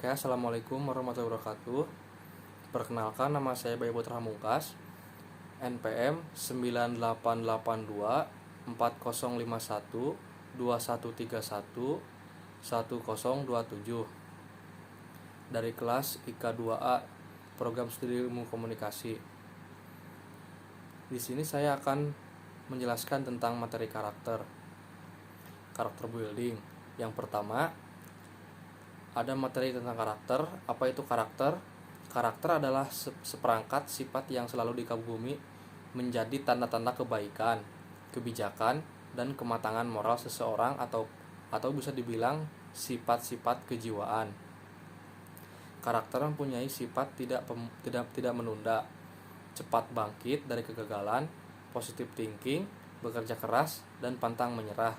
Oke, Assalamualaikum warahmatullahi wabarakatuh. Perkenalkan, nama saya Bayu Putra Hamungkas, NPM 9882405121311027 dari kelas IK2A Program Studi Ilmu Komunikasi. Di sini saya akan menjelaskan tentang materi karakter building. Yang pertama, ada materi tentang karakter. Apa itu karakter? Karakter adalah seperangkat sifat yang selalu dikagumi menjadi tanda-tanda kebaikan, kebijakan, dan kematangan moral seseorang atau bisa dibilang sifat-sifat kejiwaan. Karakter mempunyai sifat tidak menunda, cepat bangkit dari kegagalan, positive thinking, bekerja keras, dan pantang menyerah,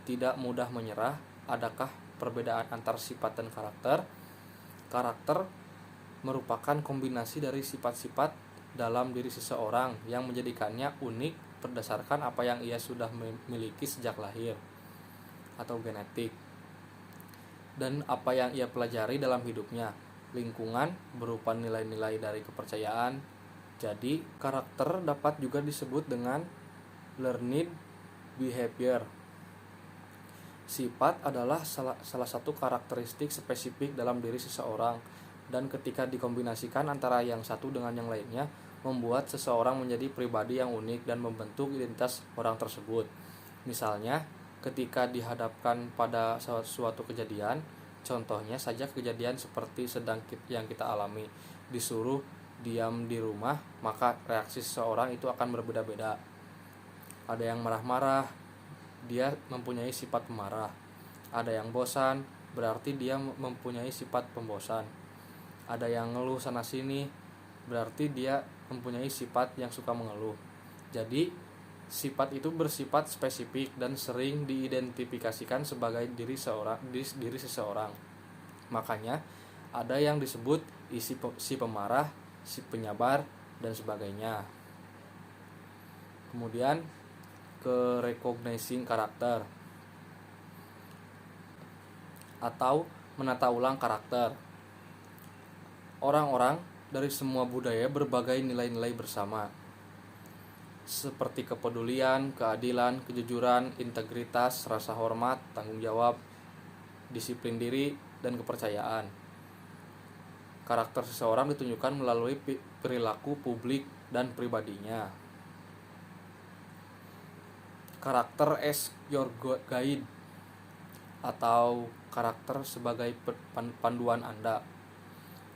tidak mudah menyerah. Adakah perbedaan antar sifat dan karakter? Karakter merupakan kombinasi dari sifat-sifat dalam diri seseorang yang menjadikannya unik berdasarkan apa yang ia sudah miliki sejak lahir atau genetik, dan apa yang ia pelajari dalam hidupnya. Lingkungan berupa nilai-nilai dari kepercayaan. Jadi, karakter dapat juga disebut dengan learned behavior. Sifat adalah salah satu karakteristik spesifik dalam diri seseorang, dan ketika dikombinasikan antara yang satu dengan yang lainnya, membuat seseorang menjadi pribadi yang unik dan membentuk identitas orang tersebut. Misalnya, ketika dihadapkan pada suatu kejadian, contohnya saja kejadian seperti yang kita alami, disuruh diam di rumah, maka reaksi seseorang itu akan berbeda-beda. Ada yang marah-marah, dia mempunyai sifat pemarah. Ada yang bosan, berarti dia mempunyai sifat pembosan. Ada yang ngeluh sana sini, berarti dia mempunyai sifat yang suka mengeluh. Jadi, sifat itu bersifat spesifik dan sering diidentifikasikan sebagai diri seseorang. Makanya, ada yang disebut si pemarah, si penyabar, dan sebagainya. Kemudian ke recognizing karakter atau menata ulang karakter. Orang-orang dari semua budaya berbagai nilai-nilai bersama, seperti kepedulian, keadilan, kejujuran, integritas, rasa hormat, tanggung jawab, disiplin diri, dan kepercayaan. Karakter seseorang ditunjukkan melalui perilaku publik dan pribadinya. Karakter as your guide atau karakter sebagai panduan Anda.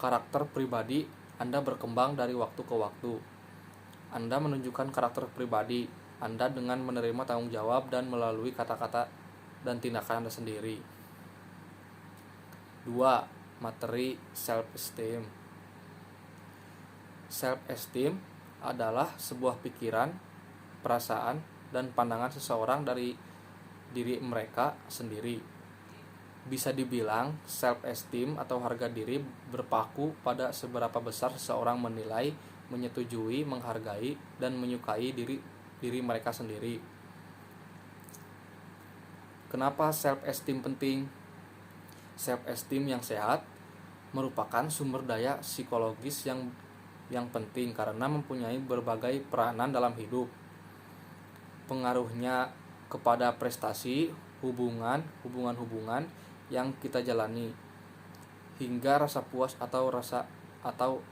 Karakter pribadi Anda berkembang dari waktu ke waktu. Anda menunjukkan karakter pribadi Anda dengan menerima tanggung jawab dan melalui kata-kata dan tindakan Anda sendiri. 2. Materi self-esteem. Self-esteem adalah sebuah pikiran, perasaan, dan pandangan seseorang dari diri mereka sendiri. Bisa dibilang self-esteem atau harga diri berpaku pada seberapa besar seseorang menilai, menyetujui, menghargai, dan menyukai diri mereka sendiri. Kenapa self-esteem penting? Self-esteem yang sehat merupakan sumber daya psikologis yang penting karena mempunyai berbagai peranan dalam hidup. Pengaruhnya kepada prestasi, hubungan yang kita jalani, hingga rasa puas atau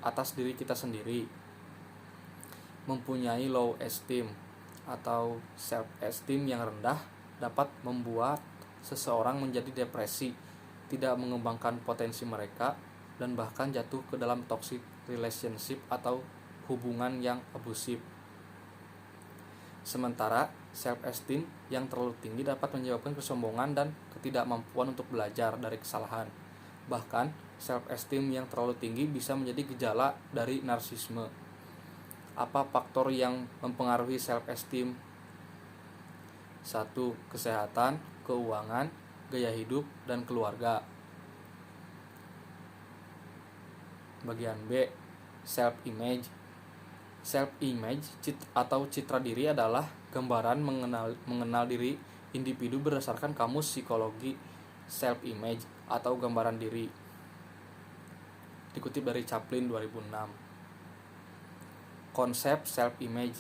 atas diri kita sendiri. Mempunyai low esteem atau self esteem yang rendah dapat membuat seseorang menjadi depresi, tidak mengembangkan potensi mereka, dan bahkan jatuh ke dalam toxic relationship atau hubungan yang abusif. Sementara self-esteem yang terlalu tinggi dapat menyebabkan kesombongan dan ketidakmampuan untuk belajar dari kesalahan. Bahkan, self-esteem yang terlalu tinggi bisa menjadi gejala dari narsisme. Apa faktor yang mempengaruhi self-esteem? 1. Kesehatan, keuangan, gaya hidup, dan keluarga. Bagian B. Self-image. Self-image atau citra diri adalah gambaran mengenal diri individu berdasarkan kamus psikologi self-image atau gambaran diri. dikutip dari Chaplin 2006. Konsep self-image,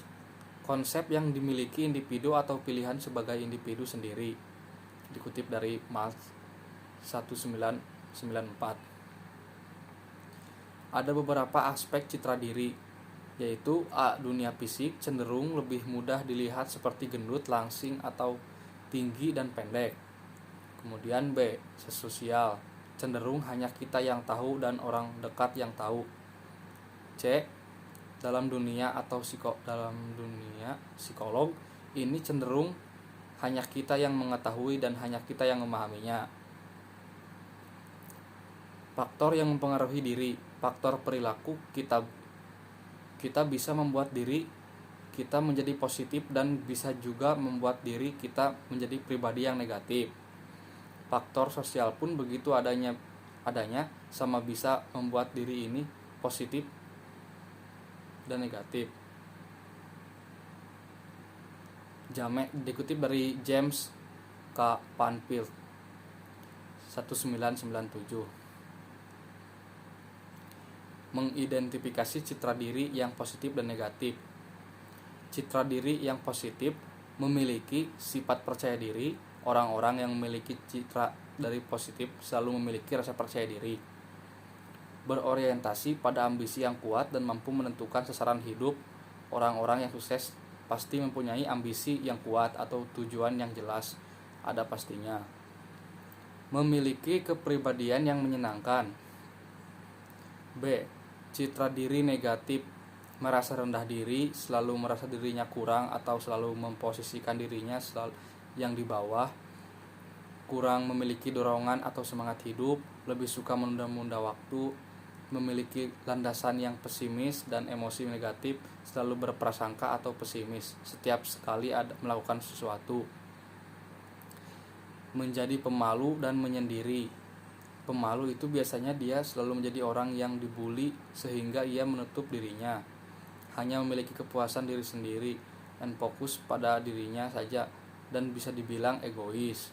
konsep yang dimiliki individu atau pilihan sebagai individu sendiri, dikutip dari Marx 1994. Ada beberapa aspek citra diri, yaitu A. Dunia fisik cenderung lebih mudah dilihat seperti gendut, langsing, atau tinggi dan pendek. Kemudian B. Sosial, cenderung hanya kita yang tahu dan orang dekat yang tahu. C. Dalam dunia psikolog, ini cenderung hanya kita yang mengetahui dan hanya kita yang memahaminya. Faktor yang mempengaruhi diri, faktor perilaku kita bisa membuat diri kita menjadi positif dan bisa juga membuat diri kita menjadi pribadi yang negatif. Faktor sosial pun begitu adanya sama bisa membuat diri ini positif dan negatif. Dikutip dari James K. Panfield 1997. Mengidentifikasi citra diri yang positif dan negatif. Citra diri yang positif memiliki sifat percaya diri. Orang-orang yang memiliki citra dari positif selalu memiliki rasa percaya diri, berorientasi pada ambisi yang kuat dan mampu menentukan sasaran hidup. Orang-orang yang sukses pasti mempunyai ambisi yang kuat atau tujuan yang jelas, ada pastinya. Memiliki kepribadian yang menyenangkan. B. Citra diri negatif, merasa rendah diri, selalu merasa dirinya kurang atau selalu memposisikan dirinya yang di bawah, kurang memiliki dorongan atau semangat hidup, lebih suka menunda-nunda waktu, memiliki landasan yang pesimis dan emosi negatif, selalu berprasangka atau pesimis setiap sekali melakukan sesuatu. Menjadi pemalu dan menyendiri. Pemalu itu biasanya dia selalu menjadi orang yang dibully sehingga ia menutup dirinya, hanya memiliki kepuasan diri sendiri dan fokus pada dirinya saja dan bisa dibilang egois.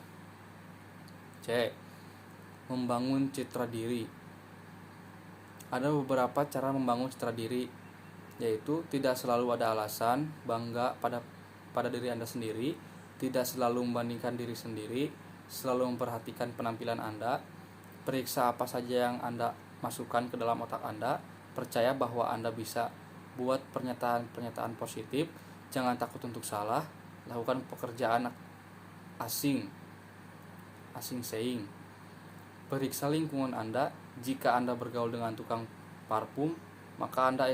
C. Membangun citra diri. Ada beberapa cara membangun citra diri, yaitu tidak selalu ada alasan bangga pada diri Anda sendiri, tidak selalu membandingkan diri sendiri, selalu memperhatikan penampilan Anda, periksa apa saja yang Anda masukkan ke dalam otak Anda, percaya bahwa Anda bisa, buat pernyataan positif, jangan takut untuk salah, lakukan pekerjaan asing saying. Periksa lingkungan Anda. Jika Anda bergaul dengan tukang parfum, maka Anda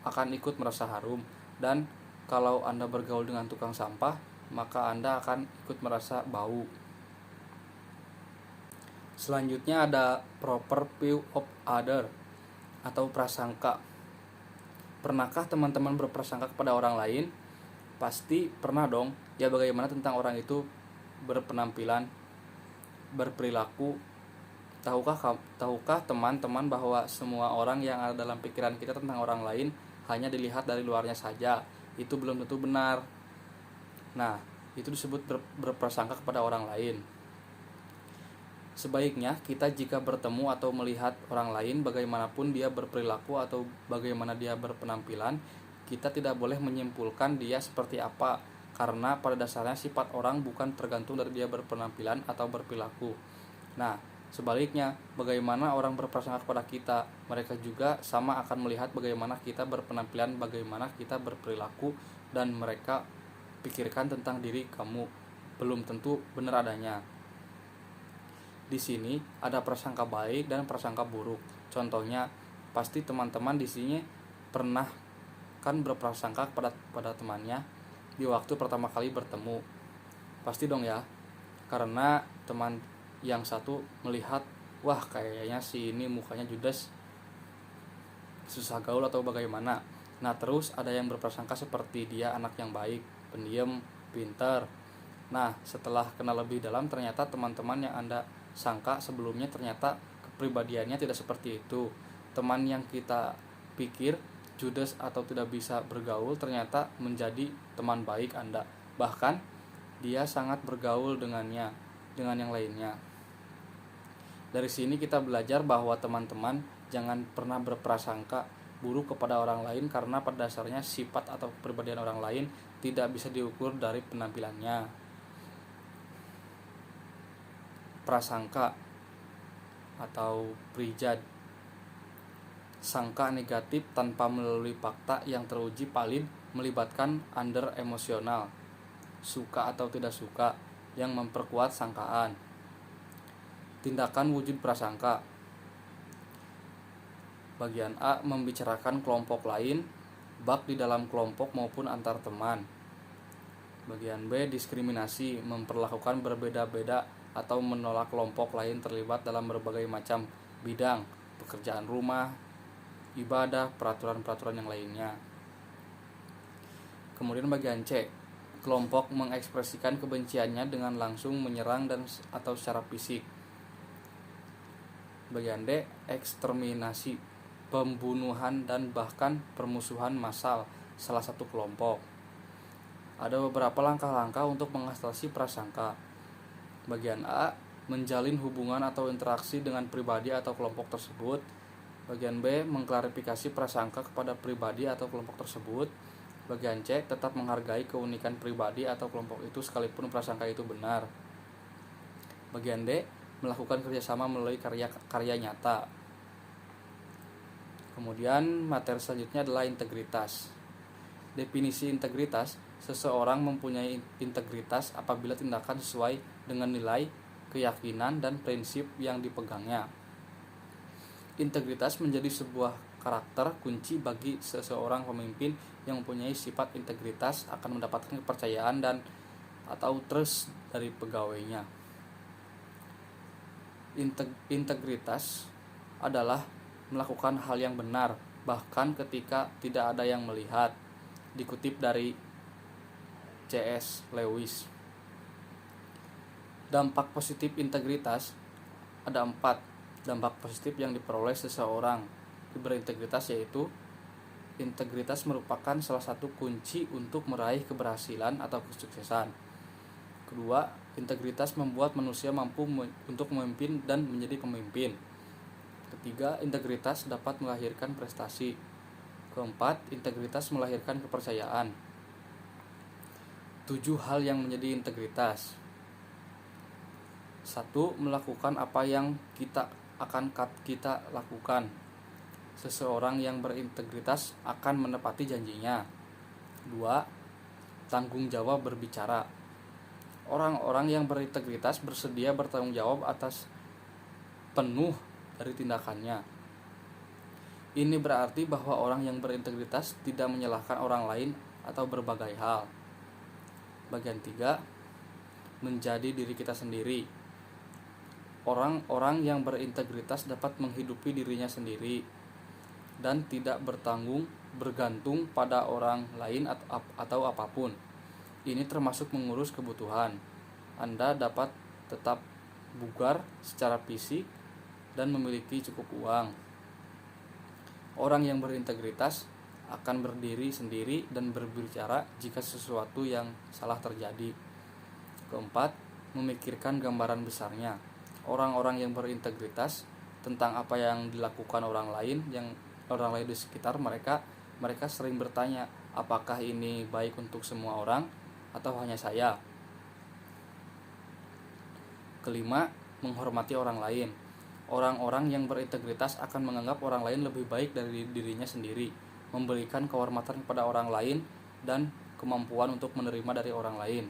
akan ikut merasa harum, dan kalau Anda bergaul dengan tukang sampah, maka Anda akan ikut merasa bau. Selanjutnya ada proper view of other atau prasangka. Pernahkah teman-teman berprasangka kepada orang lain? Pasti pernah dong. Ya, bagaimana tentang orang itu berpenampilan, berperilaku? Tahukah teman-teman bahwa semua orang yang ada dalam pikiran kita tentang orang lain hanya dilihat dari luarnya saja? Itu belum tentu benar. Nah, itu disebut berprasangka kepada orang lain. Sebaiknya kita jika bertemu atau melihat orang lain, bagaimanapun dia berperilaku atau bagaimana dia berpenampilan, kita tidak boleh menyimpulkan dia seperti apa, karena pada dasarnya sifat orang bukan tergantung dari dia berpenampilan atau berperilaku. Nah, sebaliknya, bagaimana orang berprasangka kepada kita, mereka juga sama akan melihat bagaimana kita berpenampilan, bagaimana kita berperilaku, dan mereka pikirkan tentang diri kamu belum tentu benar adanya. Di sini ada prasangka baik dan prasangka buruk. Contohnya, pasti teman-teman di sini pernah kan berprasangka pada temannya di waktu pertama kali bertemu. Pasti dong ya. Karena teman yang satu melihat, wah kayaknya si ini mukanya judes, susah gaul atau bagaimana. Nah, terus ada yang berprasangka seperti dia anak yang baik, pendiam, pintar. Nah, setelah kenal lebih dalam, ternyata teman-teman yang Anda sangka sebelumnya ternyata kepribadiannya tidak seperti itu. Teman yang kita pikir judes atau tidak bisa bergaul ternyata menjadi teman baik Anda. Bahkan dia sangat bergaul dengan yang lainnya. Dari sini kita belajar bahwa teman-teman jangan pernah berprasangka buruk kepada orang lain, karena pada dasarnya sifat atau kepribadian orang lain tidak bisa diukur dari penampilannya. Prasangka atau prijad, sangka negatif tanpa melalui fakta yang teruji paling melibatkan under emosional, suka atau tidak suka, yang memperkuat sangkaan. Tindakan wujud prasangka. Bagian A membicarakan kelompok lain, bak di dalam kelompok maupun antar teman. Bagian B diskriminasi, memperlakukan berbeda-beda atau menolak kelompok lain terlibat dalam berbagai macam bidang, pekerjaan rumah, ibadah, peraturan-peraturan yang lainnya. Kemudian bagian C, kelompok mengekspresikan kebenciannya dengan langsung menyerang dan atau secara fisik. Bagian D, eksterminasi, pembunuhan dan bahkan permusuhan massal salah satu kelompok. Ada beberapa langkah-langkah untuk mengatasi prasangka. Bagian A, menjalin hubungan atau interaksi dengan pribadi atau kelompok tersebut. Bagian B, mengklarifikasi prasangka kepada pribadi atau kelompok tersebut. Bagian C, tetap menghargai keunikan pribadi atau kelompok itu sekalipun prasangka itu benar. Bagian D, melakukan kerjasama melalui karya nyata. Kemudian materi selanjutnya adalah integritas. Definisi integritas, seseorang mempunyai integritas apabila tindakan sesuai dengan nilai, keyakinan, dan prinsip yang dipegangnya. Integritas menjadi sebuah karakter kunci bagi seseorang pemimpin yang mempunyai sifat integritas akan mendapatkan kepercayaan dan atau trust dari pegawainya. Integritas adalah melakukan hal yang benar bahkan ketika tidak ada yang melihat. Dikutip dari C.S. Lewis. Dampak positif integritas, ada 4 dampak positif yang diperoleh seseorang berintegritas, yaitu integritas merupakan salah satu kunci untuk meraih keberhasilan atau kesuksesan. Kedua, integritas membuat manusia mampu untuk memimpin dan menjadi pemimpin. Ketiga, integritas dapat melahirkan prestasi. Keempat, integritas melahirkan kepercayaan. 7 hal yang menjadi integritas. 1. Melakukan apa yang kita lakukan. Seseorang yang berintegritas akan menepati janjinya. 2. Tanggung jawab berbicara. Orang-orang yang berintegritas bersedia bertanggung jawab atas penuh dari tindakannya. Ini berarti bahwa orang yang berintegritas tidak menyalahkan orang lain atau berbagai hal. Bagian 3, menjadi diri kita sendiri. Orang-orang yang berintegritas dapat menghidupi dirinya sendiri dan tidak bergantung pada orang lain atau apapun. Ini termasuk mengurus kebutuhan. Anda dapat tetap bugar secara fisik dan memiliki cukup uang. Orang yang berintegritas akan berdiri sendiri dan berbicara jika sesuatu yang salah terjadi. Keempat, memikirkan gambaran besarnya. Orang-orang yang berintegritas tentang apa yang dilakukan orang lain di sekitar mereka sering bertanya, apakah ini baik untuk semua orang atau hanya saya? Kelima, menghormati orang lain. Orang-orang yang berintegritas akan menganggap orang lain lebih baik dari dirinya sendiri, memberikan kehormatan kepada orang lain dan kemampuan untuk menerima dari orang lain.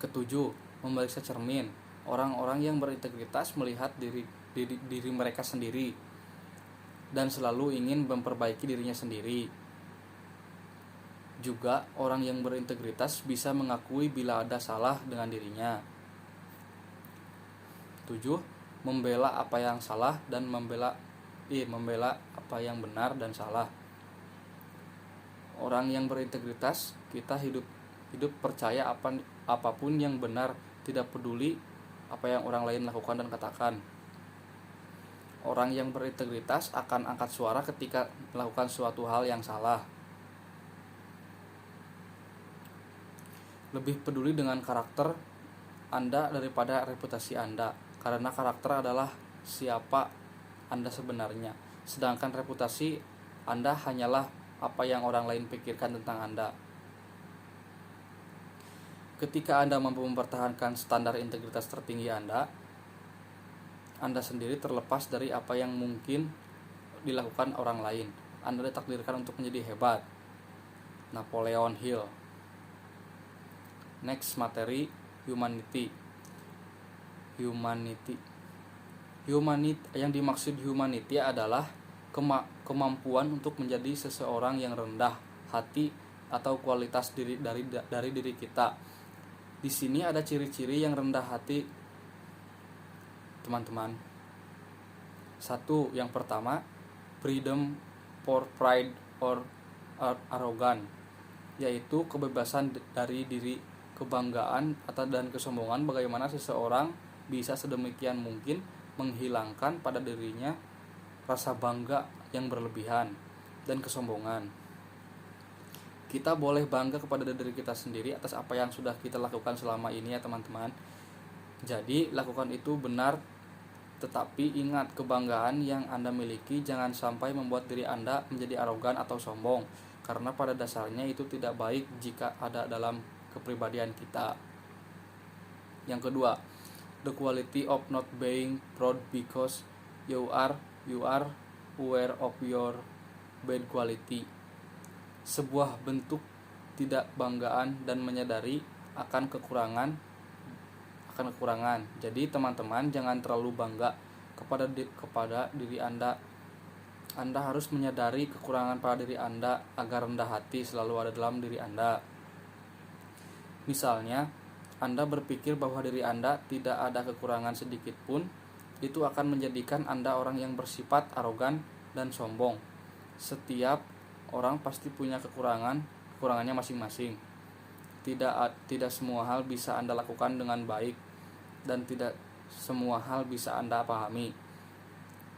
Ketujuh, memeriksa cermin. Orang-orang yang berintegritas melihat diri mereka sendiri dan selalu ingin memperbaiki dirinya sendiri. Juga orang yang berintegritas bisa mengakui bila ada salah dengan dirinya. 7. Membela apa yang salah dan membela apa yang benar dan salah. Orang yang berintegritas, kita hidup percaya apapun yang benar, tidak peduli apa yang orang lain lakukan dan katakan. Orang yang berintegritas akan angkat suara ketika melakukan suatu hal yang salah. Lebih peduli dengan karakter Anda daripada reputasi Anda. karena karakter adalah siapa Anda sebenarnya, sedangkan reputasi Anda hanyalah apa yang orang lain pikirkan tentang Anda. Ketika Anda mampu mempertahankan standar integritas tertinggi Anda sendiri terlepas dari apa yang mungkin dilakukan orang lain. Anda ditakdirkan untuk menjadi hebat. Napoleon Hill. Next materi, humanity. Yang dimaksud humanity adalah kemampuan untuk menjadi seseorang yang rendah hati atau kualitas dari diri kita. Di sini ada ciri-ciri yang rendah hati, teman-teman. Yang pertama, freedom for pride or arrogance, yaitu kebebasan dari diri, kebanggaan dan kesombongan. Bagaimana seseorang bisa sedemikian mungkin menghilangkan pada dirinya rasa bangga yang berlebihan dan kesombongan. Kita boleh bangga kepada diri kita sendiri atas apa yang sudah kita lakukan selama ini ya teman-teman. Jadi lakukan itu benar, tetapi ingat, kebanggaan yang Anda miliki jangan sampai membuat diri Anda menjadi arogan atau sombong, karena pada dasarnya itu tidak baik jika ada dalam kepribadian kita. Yang kedua, the quality of not being proud because you are aware of your bad quality. Sebuah bentuk tidak banggaan dan menyadari akan kekurangan. Jadi teman-teman jangan terlalu bangga kepada diri Anda. Anda harus menyadari kekurangan pada diri Anda agar rendah hati selalu ada dalam diri Anda. Misalnya, Anda berpikir bahwa diri Anda tidak ada kekurangan sedikit pun, itu akan menjadikan Anda orang yang bersifat arogan dan sombong. Setiap orang pasti punya kekurangannya masing-masing. Tidak semua hal bisa Anda lakukan dengan baik, dan tidak semua hal bisa Anda pahami.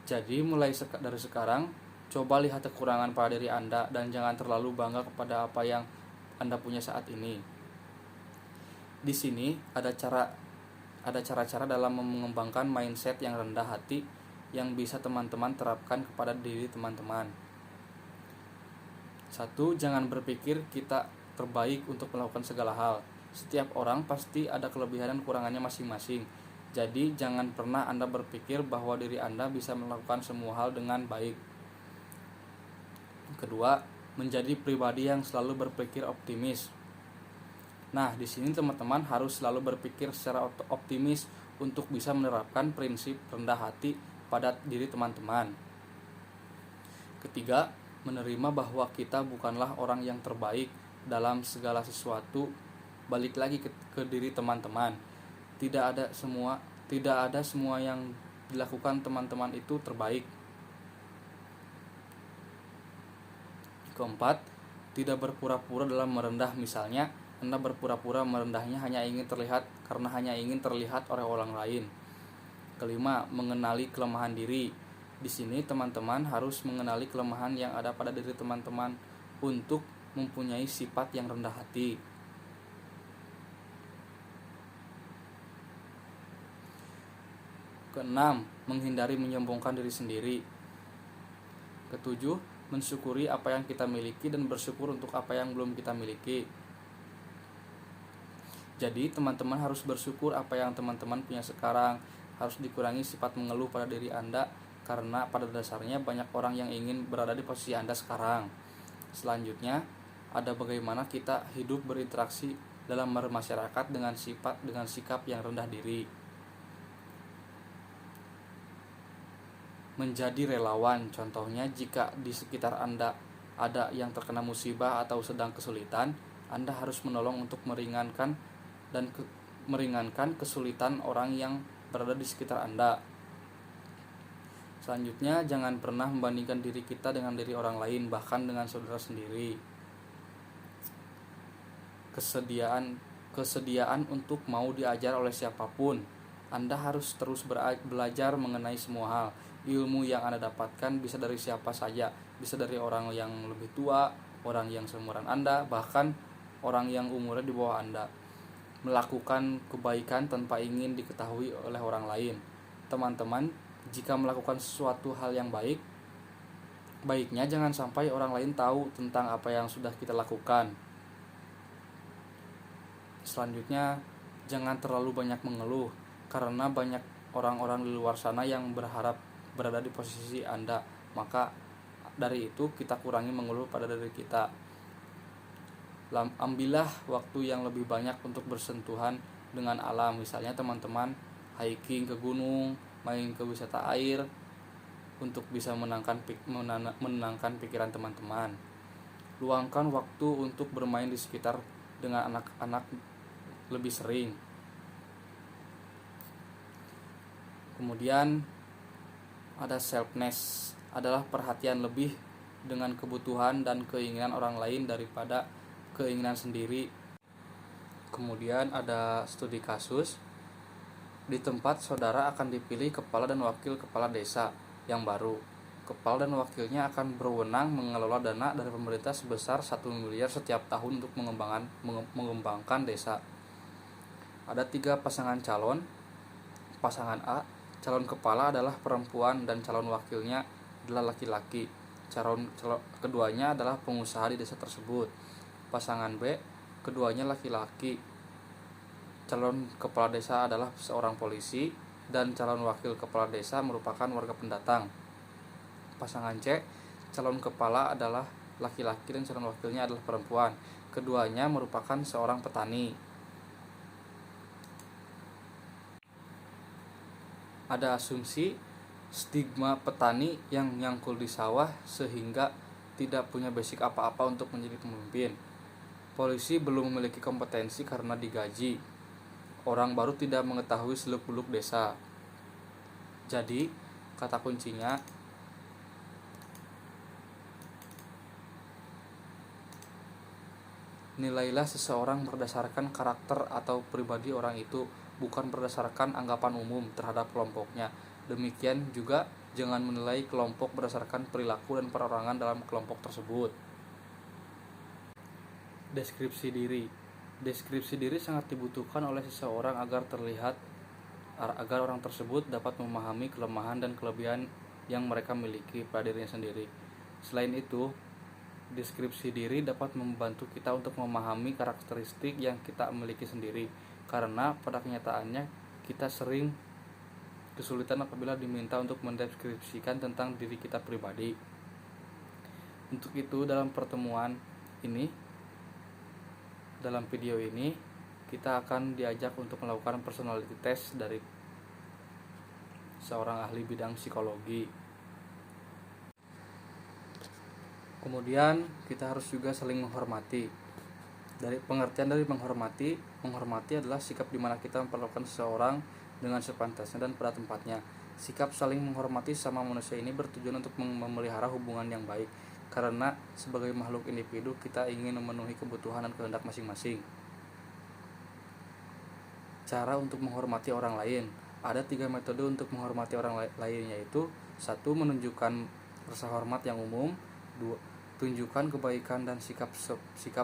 Jadi mulai dari sekarang, coba lihat kekurangan pada diri Anda dan jangan terlalu bangga kepada apa yang Anda punya saat ini. Di sini ada cara-cara dalam mengembangkan mindset yang rendah hati yang bisa teman-teman terapkan kepada diri teman-teman. 1. Jangan berpikir kita terbaik untuk melakukan segala hal. Setiap orang pasti ada kelebihan dan kekurangannya masing-masing. Jadi jangan pernah Anda berpikir bahwa diri Anda bisa melakukan semua hal dengan baik. Kedua, menjadi pribadi yang selalu berpikir optimis. Nah, di sini teman-teman harus selalu berpikir secara optimis untuk bisa menerapkan prinsip rendah hati pada diri teman-teman. Ketiga, menerima bahwa kita bukanlah orang yang terbaik dalam segala sesuatu. Balik lagi ke diri teman-teman. Tidak ada semua yang dilakukan teman-teman itu terbaik. Keempat, tidak berpura-pura dalam merendah. Misalnya, Anda berpura-pura merendahnya hanya ingin terlihat oleh orang lain. Kelima, mengenali kelemahan diri. Di sini teman-teman harus mengenali kelemahan yang ada pada diri teman-teman untuk mempunyai sifat yang rendah hati. Keenam, menghindari menyombongkan diri sendiri. Ketujuh, mensyukuri apa yang kita miliki dan bersyukur untuk apa yang belum kita miliki. Jadi teman-teman harus bersyukur apa yang teman-teman punya sekarang. Harus dikurangi sifat mengeluh pada diri Anda, karena pada dasarnya banyak orang yang ingin berada di posisi Anda sekarang. Selanjutnya, ada bagaimana kita hidup berinteraksi dalam bermasyarakat dengan sikap yang rendah diri. Menjadi relawan, contohnya jika di sekitar Anda ada yang terkena musibah atau sedang kesulitan, Anda harus menolong untuk meringankan kesulitan orang yang berada di sekitar Anda. Selanjutnya, jangan pernah membandingkan diri kita dengan diri orang lain, bahkan dengan saudara sendiri. Kesediaan untuk mau diajar oleh siapapun. Anda harus terus belajar mengenai semua hal. Ilmu yang Anda dapatkan bisa dari siapa saja, bisa dari orang yang lebih tua, orang yang seumuran Anda, bahkan orang yang umurnya di bawah Anda. Melakukan kebaikan tanpa ingin diketahui oleh orang lain. teman-teman, jika melakukan sesuatu hal yang baik, baiknya jangan sampai orang lain tahu tentang apa yang sudah kita lakukan. Selanjutnya, jangan terlalu banyak mengeluh, karena banyak orang-orang di luar sana yang berharap berada di posisi Anda. Maka dari itu kita kurangi mengeluh pada diri kita. Ambillah waktu yang lebih banyak untuk bersentuhan dengan alam. Misalnya teman-teman hiking ke gunung, main ke wisata air, untuk bisa menenangkan pikiran teman-teman. Luangkan waktu untuk bermain di sekitar dengan anak-anak lebih sering. Kemudian ada selfness, adalah perhatian lebih dengan kebutuhan dan keinginan orang lain daripada keinginan sendiri. Kemudian ada studi kasus. Di tempat saudara akan dipilih kepala dan wakil kepala desa yang baru. Kepala dan wakilnya akan berwenang mengelola dana dari pemerintah sebesar 1 miliar setiap tahun untuk mengembangkan desa. Ada 3 pasangan calon. Pasangan A, calon kepala adalah perempuan dan calon wakilnya adalah laki-laki. Calon keduanya adalah pengusaha di desa tersebut. Pasangan B, keduanya laki-laki. Calon kepala desa adalah seorang polisi dan calon wakil kepala desa merupakan warga pendatang. Pasangan C, calon kepala adalah laki-laki dan calon wakilnya adalah perempuan. Keduanya merupakan seorang petani. Ada asumsi stigma petani yang nyangkul di sawah sehingga tidak punya basic apa-apa untuk menjadi pemimpin. Polisi belum memiliki kompetensi karena digaji. Orang baru tidak mengetahui seluk-beluk desa. Jadi, kata kuncinya, nilailah seseorang berdasarkan karakter atau pribadi orang itu, bukan berdasarkan anggapan umum terhadap kelompoknya. Demikian juga jangan menilai kelompok berdasarkan perilaku dan perorangan dalam kelompok tersebut. Deskripsi diri. Deskripsi diri sangat dibutuhkan oleh seseorang agar orang tersebut dapat memahami kelemahan dan kelebihan yang mereka miliki pada dirinya sendiri. Selain itu, deskripsi diri dapat membantu kita untuk memahami karakteristik yang kita miliki sendiri, karena pada kenyataannya kita sering kesulitan apabila diminta untuk mendeskripsikan tentang diri kita pribadi. Untuk itu, dalam video ini kita akan diajak untuk melakukan personality test dari seorang ahli bidang psikologi. Kemudian kita harus juga saling menghormati. Dari pengertian dari menghormati adalah sikap di mana kita memperlakukan seseorang dengan sepantasnya dan pada tempatnya. Sikap saling menghormati sama manusia ini bertujuan untuk memelihara hubungan yang baik, karena sebagai makhluk individu kita ingin memenuhi kebutuhan dan kehendak masing-masing. Cara untuk menghormati orang lain. Ada 3 metode untuk menghormati orang lain, yaitu 1. Menunjukkan rasa hormat yang umum. 2. Tunjukkan kebaikan dan sikap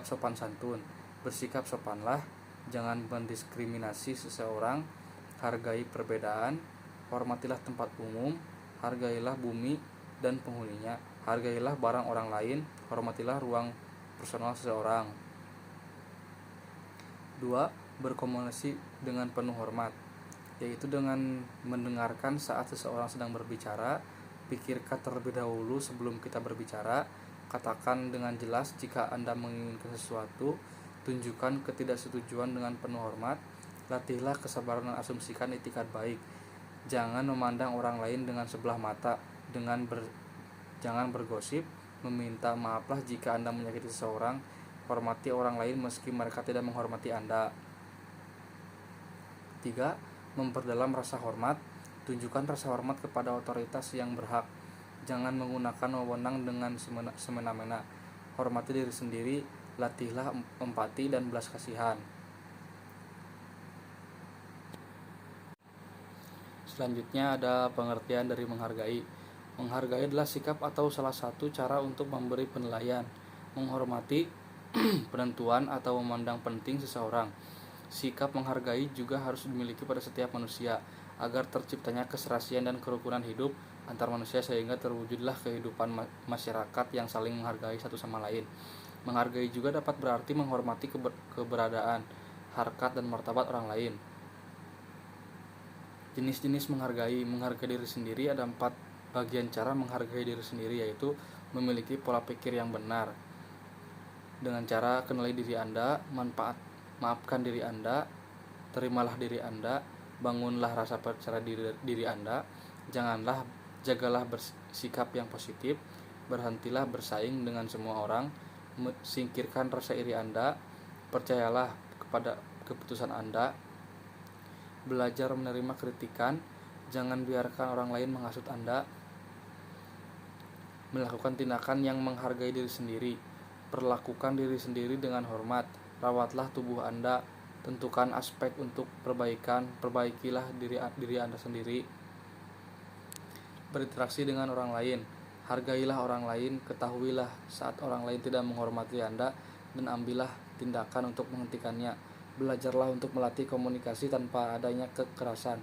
sopan santun. Bersikap sopanlah, jangan mendiskriminasi seseorang. Hargai perbedaan. Hormatilah tempat umum. Hargailah bumi dan penghuninya. Hargailah barang orang lain, hormatilah ruang personal seseorang. 2. Berkomunikasi dengan penuh hormat, yaitu dengan mendengarkan saat seseorang sedang berbicara. Pikirkan terlebih dahulu sebelum kita berbicara. Katakan dengan jelas jika Anda menginginkan sesuatu. Tunjukkan ketidaksetujuan dengan penuh hormat. Latihlah kesabaran dan asumsikan itikat baik. Jangan memandang orang lain dengan sebelah mata. Jangan bergosip. Meminta maaflah jika Anda menyakiti seseorang. Hormati orang lain meski mereka tidak menghormati Anda. 3. Memperdalam rasa hormat. Tunjukkan rasa hormat kepada otoritas yang berhak. Jangan menggunakan wewenang dengan semena-mena. Hormati diri sendiri. Latihlah empati dan belas kasihan. Selanjutnya ada pengertian dari menghargai. Menghargai adalah sikap atau salah satu cara untuk memberi penilaian, menghormati penentuan atau memandang penting seseorang. Sikap menghargai juga harus dimiliki pada setiap manusia. agar terciptanya keserasian dan kerukunan hidup antar manusia sehingga terwujudlah kehidupan masyarakat yang saling menghargai satu sama lain. Menghargai juga dapat berarti menghormati keberadaan, harkat, dan martabat orang lain. Jenis-jenis menghargai diri sendiri ada 4 bagian cara menghargai diri sendiri, yaitu memiliki pola pikir yang benar. Dengan cara kenali diri Anda, maafkan diri Anda, terimalah diri Anda, bangunlah rasa percaya diri Anda, jagalah bersikap yang positif, berhentilah bersaing dengan semua orang, singkirkan rasa iri Anda, percayalah kepada keputusan Anda, belajar menerima kritikan, jangan biarkan orang lain menghasut Anda, melakukan tindakan yang menghargai diri sendiri, perlakukan diri sendiri dengan hormat, rawatlah tubuh Anda, tentukan aspek untuk perbaikilah diri Anda sendiri, berinteraksi dengan orang lain, hargailah orang lain, ketahuilah saat orang lain tidak menghormati Anda, dan ambillah tindakan untuk menghentikannya. Belajarlah untuk melatih komunikasi tanpa adanya kekerasan.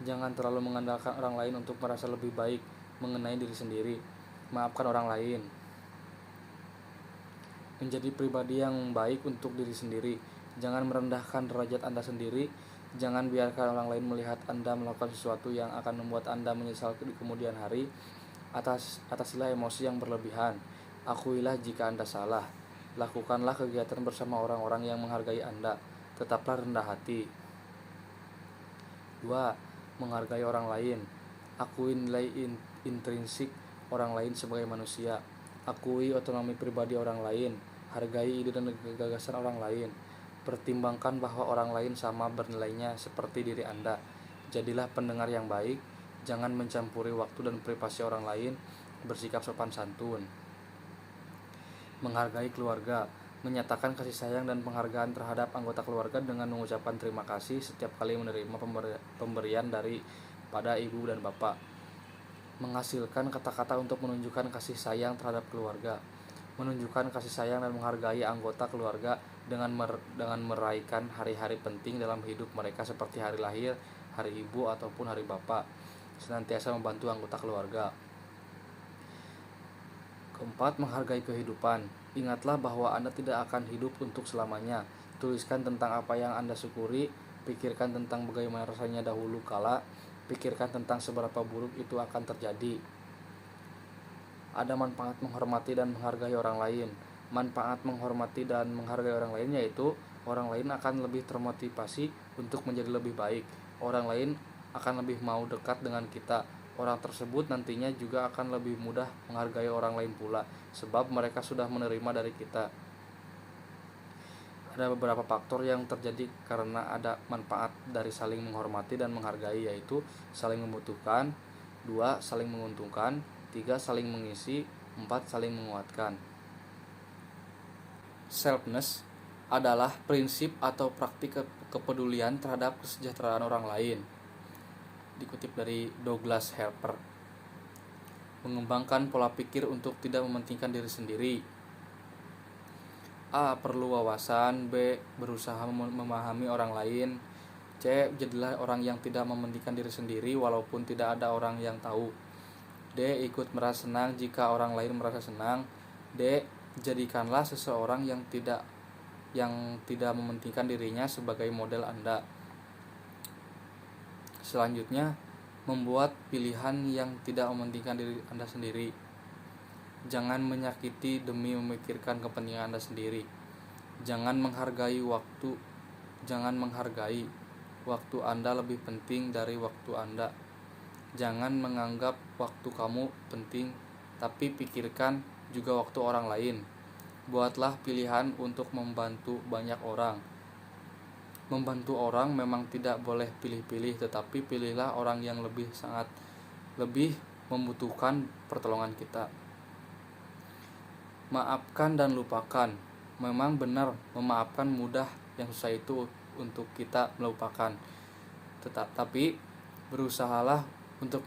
Jangan terlalu mengandalkan orang lain untuk merasa lebih baik mengenai diri sendiri. Maafkan orang lain. Menjadi pribadi yang baik untuk diri sendiri. Jangan merendahkan derajat Anda sendiri. Jangan biarkan orang lain melihat Anda melakukan sesuatu yang akan membuat Anda menyesal di kemudian hari. Atasilah emosi yang berlebihan. Akuilah jika Anda salah. Lakukanlah kegiatan bersama orang-orang yang menghargai Anda. Tetaplah rendah hati. 2. Menghargai orang lain. Akui nilai intrinsik orang lain sebagai manusia. Akui otonomi pribadi orang lain. Hargai ide dan gagasan orang lain. Pertimbangkan bahwa orang lain sama bernilainya seperti diri Anda. Jadilah pendengar yang baik. Jangan mencampuri waktu dan privasi orang lain. Bersikap sopan santun. Menghargai keluarga. Menyatakan kasih sayang dan penghargaan terhadap anggota keluarga dengan mengucapkan terima kasih setiap kali menerima pemberian daripada ibu dan bapak. Menghasilkan kata-kata untuk menunjukkan kasih sayang terhadap keluarga. Menunjukkan kasih sayang dan menghargai anggota keluarga dengan merayakan hari-hari penting dalam hidup mereka seperti hari lahir, hari ibu, ataupun hari bapak. Senantiasa membantu anggota keluarga. 4. Menghargai kehidupan. Ingatlah bahwa Anda tidak akan hidup untuk selamanya. Tuliskan tentang apa yang Anda syukuri, pikirkan tentang bagaimana rasanya dahulu kala, pikirkan tentang seberapa buruk itu akan terjadi. Ada manfaat menghormati dan menghargai orang lain. Manfaat menghormati dan menghargai orang lain yaitu orang lain akan lebih termotivasi untuk menjadi lebih baik. Orang lain akan lebih mau dekat dengan kita. Orang tersebut nantinya juga akan lebih mudah menghargai orang lain pula, sebab mereka sudah menerima dari kita. Ada beberapa faktor yang terjadi karena ada manfaat dari saling menghormati dan menghargai, yaitu saling membutuhkan, 2. Saling menguntungkan, 3. Saling mengisi, 4. Saling menguatkan. Selfness adalah prinsip atau praktik kepedulian terhadap kesejahteraan orang lain. Dikutip dari Douglas Harper. Mengembangkan pola pikir untuk tidak mementingkan diri sendiri. A. Perlu wawasan. B. Berusaha memahami orang lain. C. Jadilah orang yang tidak mementingkan diri sendiri walaupun tidak ada orang yang tahu. D. Ikut merasa senang jika orang lain merasa senang. D. Jadikanlah seseorang yang tidak mementingkan dirinya sebagai model Anda. Selanjutnya, membuat pilihan yang tidak mementingkan diri Anda sendiri. Jangan menyakiti demi memikirkan kepentingan Anda sendiri. Jangan menghargai waktu Anda lebih penting dari waktu Anda. Jangan menganggap waktu kamu penting, tapi pikirkan juga waktu orang lain. Buatlah pilihan untuk membantu banyak orang. Membantu orang memang tidak boleh pilih-pilih, tetapi pilihlah orang yang sangat lebih membutuhkan pertolongan kita. Maafkan dan lupakan. Memang benar, memaafkan mudah, yang susah itu untuk kita melupakan. Tetapi berusahalah untuk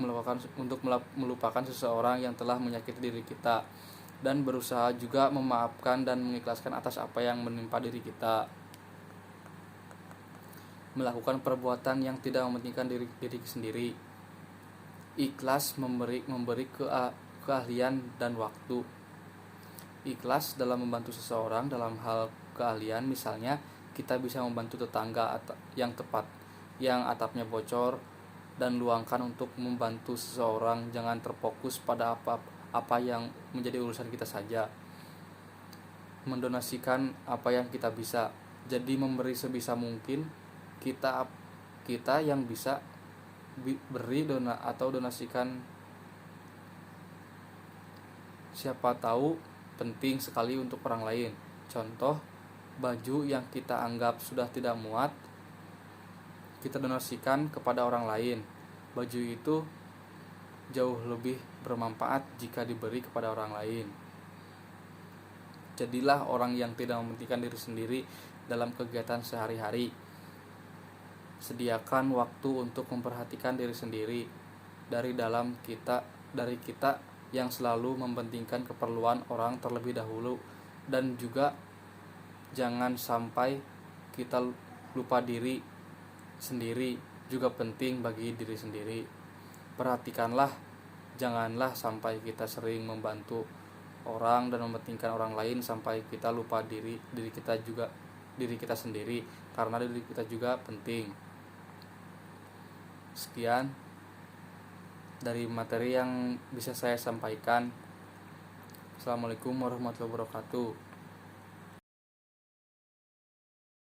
melupakan seseorang yang telah menyakiti diri kita, dan berusaha juga memaafkan dan mengikhlaskan atas apa yang menimpa diri kita. melakukan perbuatan yang tidak mementingkan diri sendiri. Ikhlas memberi keahlian dan waktu. Ikhlas dalam membantu seseorang dalam hal keahlian, misalnya kita bisa membantu tetangga yang tepat, yang atapnya bocor, dan luangkan untuk membantu seseorang. Jangan terfokus pada apa yang menjadi urusan kita saja. Mendonasikan apa yang kita bisa. Jadi memberi sebisa mungkin kita yang bisa beri atau donasikan. Siapa tahu penting sekali untuk orang lain. Contoh, baju yang kita anggap sudah tidak muat, kita donasikan kepada orang lain. Baju itu jauh lebih bermanfaat jika diberi kepada orang lain. Jadilah orang yang tidak mementingkan diri sendiri dalam kegiatan sehari-hari. Sediakan waktu untuk memperhatikan diri sendiri dari kita yang selalu mementingkan keperluan orang terlebih dahulu, dan juga jangan sampai kita lupa diri sendiri juga penting bagi diri sendiri. Perhatikanlah, janganlah sampai kita sering membantu orang dan mementingkan orang lain sampai kita lupa diri kita sendiri, karena diri kita juga penting. Sekian dari materi yang bisa saya sampaikan. Assalamualaikum warahmatullahi wabarakatuh.